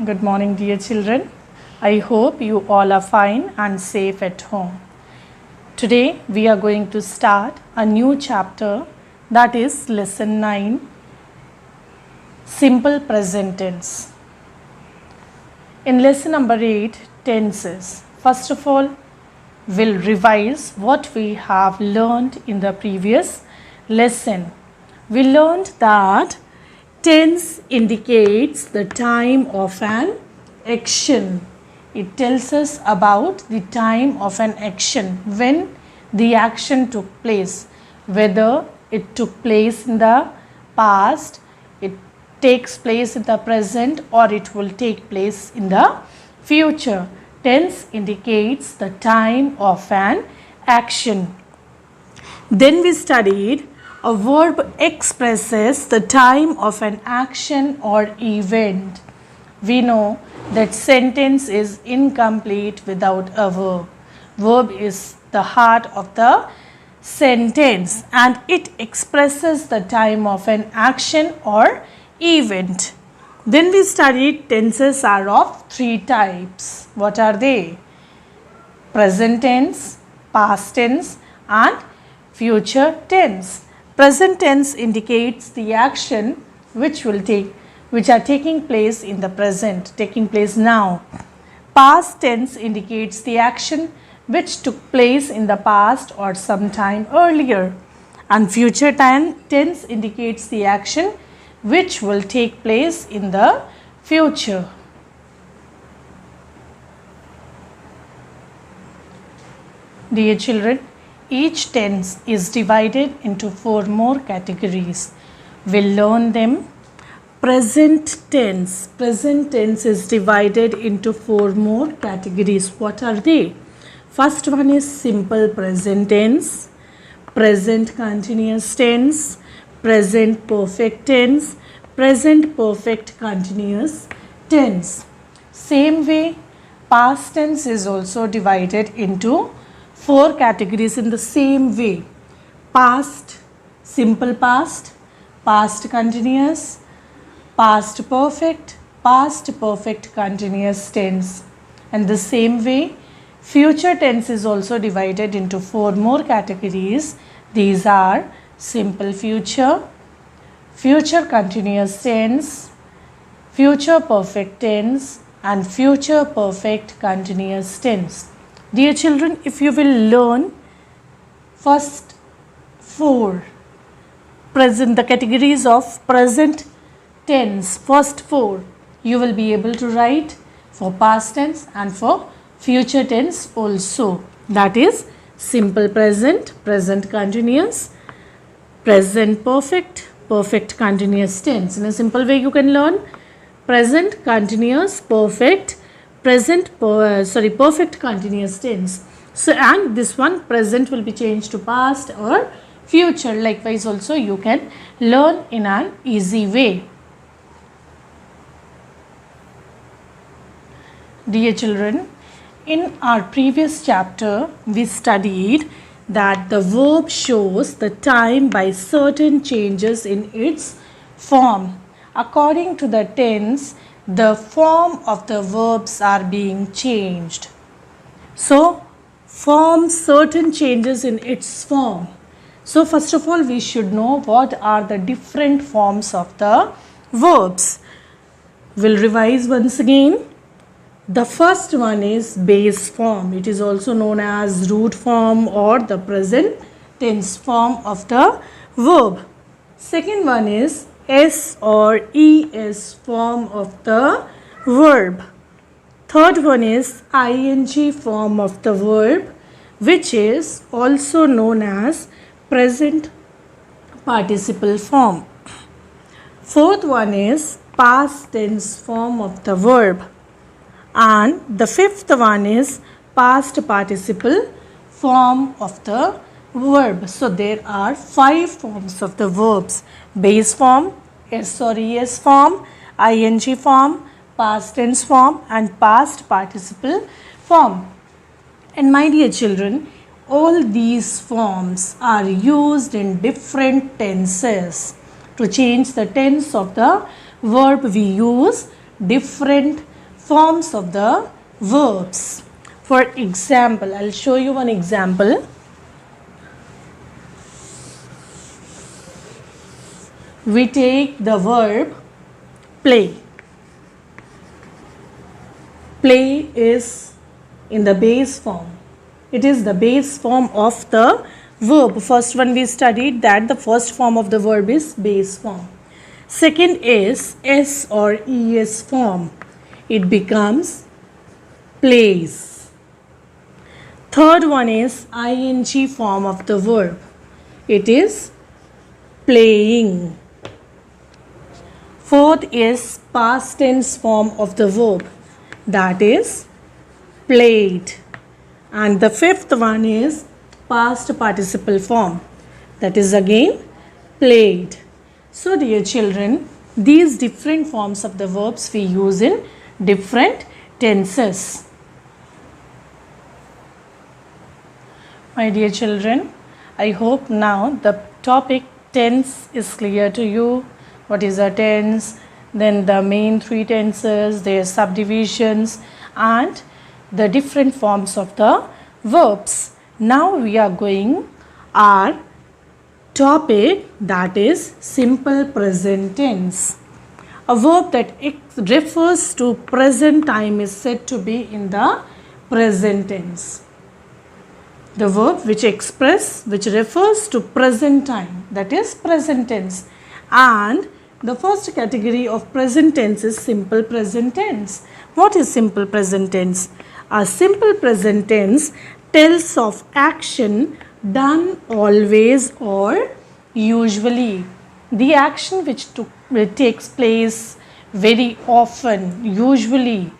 Good morning, dear children. I hope you all are fine and safe at home. Today we are going to start a new chapter, that is lesson 9, simple present tense. In lesson number 8, tenses. First of all, we'll revise what we have learned in the previous lesson. We learned that tense indicates the time of an action. It tells us about the time of an action, when the action took place, whether it took place in the past, it takes place in the present, or it will take place in the future. Tense indicates the time of an action. Then we studied a verb expresses the time of an action or event. We know that sentence is incomplete without a verb. Verb is the heart of the sentence and it expresses the time of an action or event. Then we studied tenses are of 3 types. What are they? Present tense, past tense and future tense. Present tense indicates the action which are taking place in the present, taking place now. Past tense indicates the action which took place in the past or sometime earlier. And future tense indicates the action which will take place in the future. Dear children, each tense is divided into 4 more categories. We'll learn them. Present tense. Present tense is divided into 4 more categories. What are they? First one is simple present tense, present continuous tense, present perfect tense, present perfect continuous tense. Same way, past tense is also divided into 4 categories in the same way. Past, simple past, past continuous, past perfect continuous tense. And the same way, future tense is also divided into 4 more categories. These are simple future, future continuous tense, future perfect tense and future perfect continuous tense. Dear children, if you will learn first 4 the categories of present tense, first 4, you will be able to write for past tense and for future tense also. That is simple present, present continuous, present perfect, perfect continuous tense. In a simple way you can learn present continuous perfect, perfect continuous tense. So and this one present will be changed to past or future. Likewise also you can learn in an easy way. Dear children, in our previous chapter we studied that the verb shows the time by certain changes in its form. According to the tense, the form of the verbs are being changed. So, form certain changes in its form. So, first of all, we should know what are the different forms of the verbs. We'll revise once again. The first one is base form. It is also known as root form or the present tense form of the verb. Second one is S or ES form of the verb. Third one is ing form of the verb, which is also known as present participle form. Fourth one is past tense form of the verb. And the fifth one is past participle form of the verb. So there are 5 forms of the verbs: base form, S or ES form, ing form, past tense form and past participle form. And my dear children, all these forms are used in different tenses. To change the tense of the verb we use different forms of the verbs. For example, I'll show you one example. We take the verb play. Play is in the base form. It is the base form of the verb. First one we studied that the first form of the verb is base form. Second is S or ES form. It becomes plays. Third one is ING form of the verb. It is playing. Fourth is past tense form of the verb. That is played. And the fifth one is past participle form. That is again played. So dear children, these different forms of the verbs we use in different tenses. My dear children, I hope now the topic tense is clear to you. What is a tense? Then the main three tenses, their subdivisions and the different forms of the verbs. Now we are going our topic, that is simple present tense. A verb that refers to present time is said to be in the present tense. The verb which refers to present time, that is present tense. And the first category of present tense is simple present tense. What is simple present tense? A simple present tense tells of action done always or usually. The action which takes place very often, usually,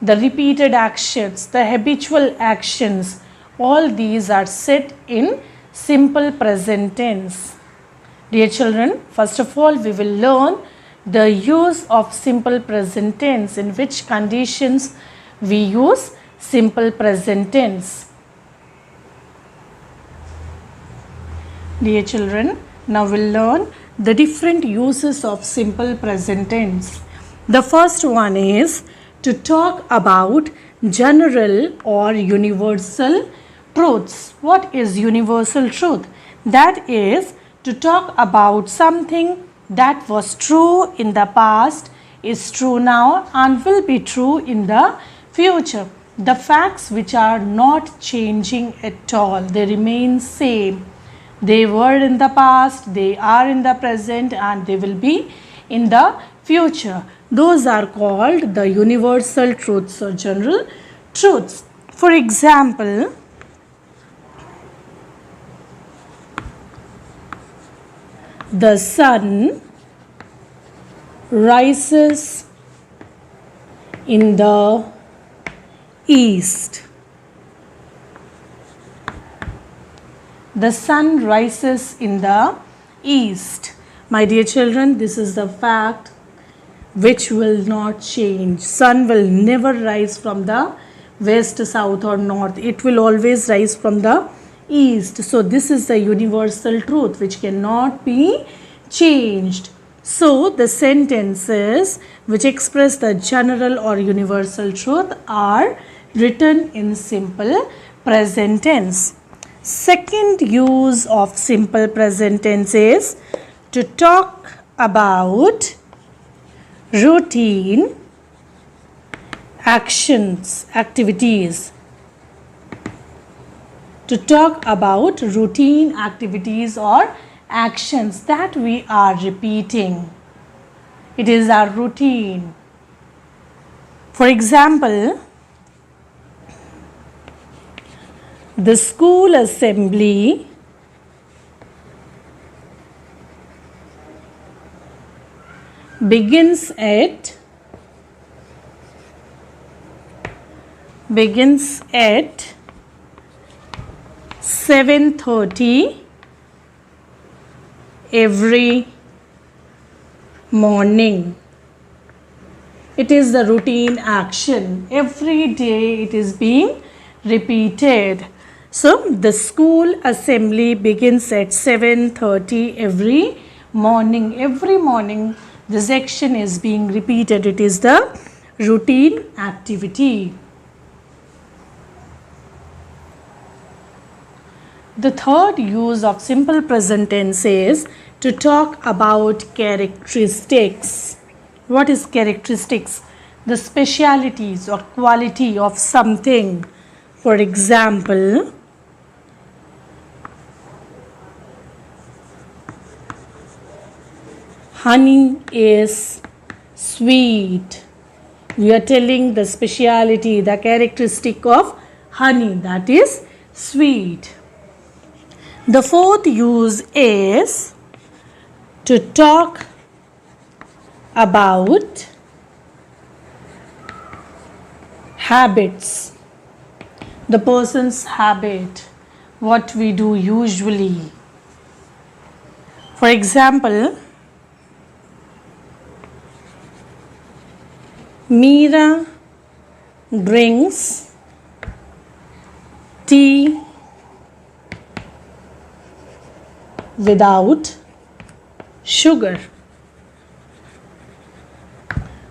the repeated actions, the habitual actions, all these are said in simple present tense. Dear children, first of all, we will learn the use of simple present tense, in which conditions we use simple present tense. Dear children, now we'll learn the different uses of simple present tense. The first one is to talk about general or universal truths. What is universal truth? That is to talk about something that was true in the past, is true now and will be true in the future. The facts which are not changing at all, they remain same. They were in the past, they are in the present and they will be in the future. Those are called the universal truths or general truths. For example, the sun rises in the east. The sun rises in the east. My dear children, this is the fact which will not change. Sun will never rise from the west, south or north. It will always rise from the east. So this is the universal truth which cannot be changed. So the sentences which express the general or universal truth are written in simple present tense. Second use of simple present tense is to talk about routine actions, activities. To talk about routine activities or actions that we are repeating. It is our routine. For example, the school assembly begins at 7:30 every morning. It is the routine action. Every day it is being repeated. So the school assembly begins at 7:30 every morning. Every morning this action is being repeated. It is the routine activity. The third use of simple present tense is to talk about characteristics. What is characteristics? The specialities or quality of something. For example, honey is sweet. We are telling the speciality, the characteristic of honey, that is sweet. The fourth use is to talk about habits. The person's habit, what we do usually. For example, Meera drinks tea without sugar.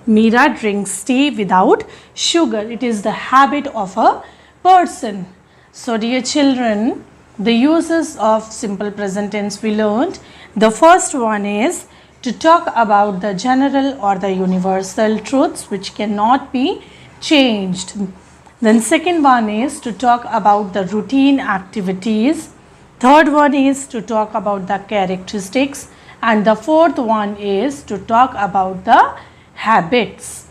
Meera drinks tea without sugar. It is the habit of a person. So dear children, the uses of simple present tense we learned. The first one is to talk about the general or the universal truths which cannot be changed. Then second one is to talk about the routine activities. Third one is to talk about the characteristics, and the fourth one is to talk about the habits.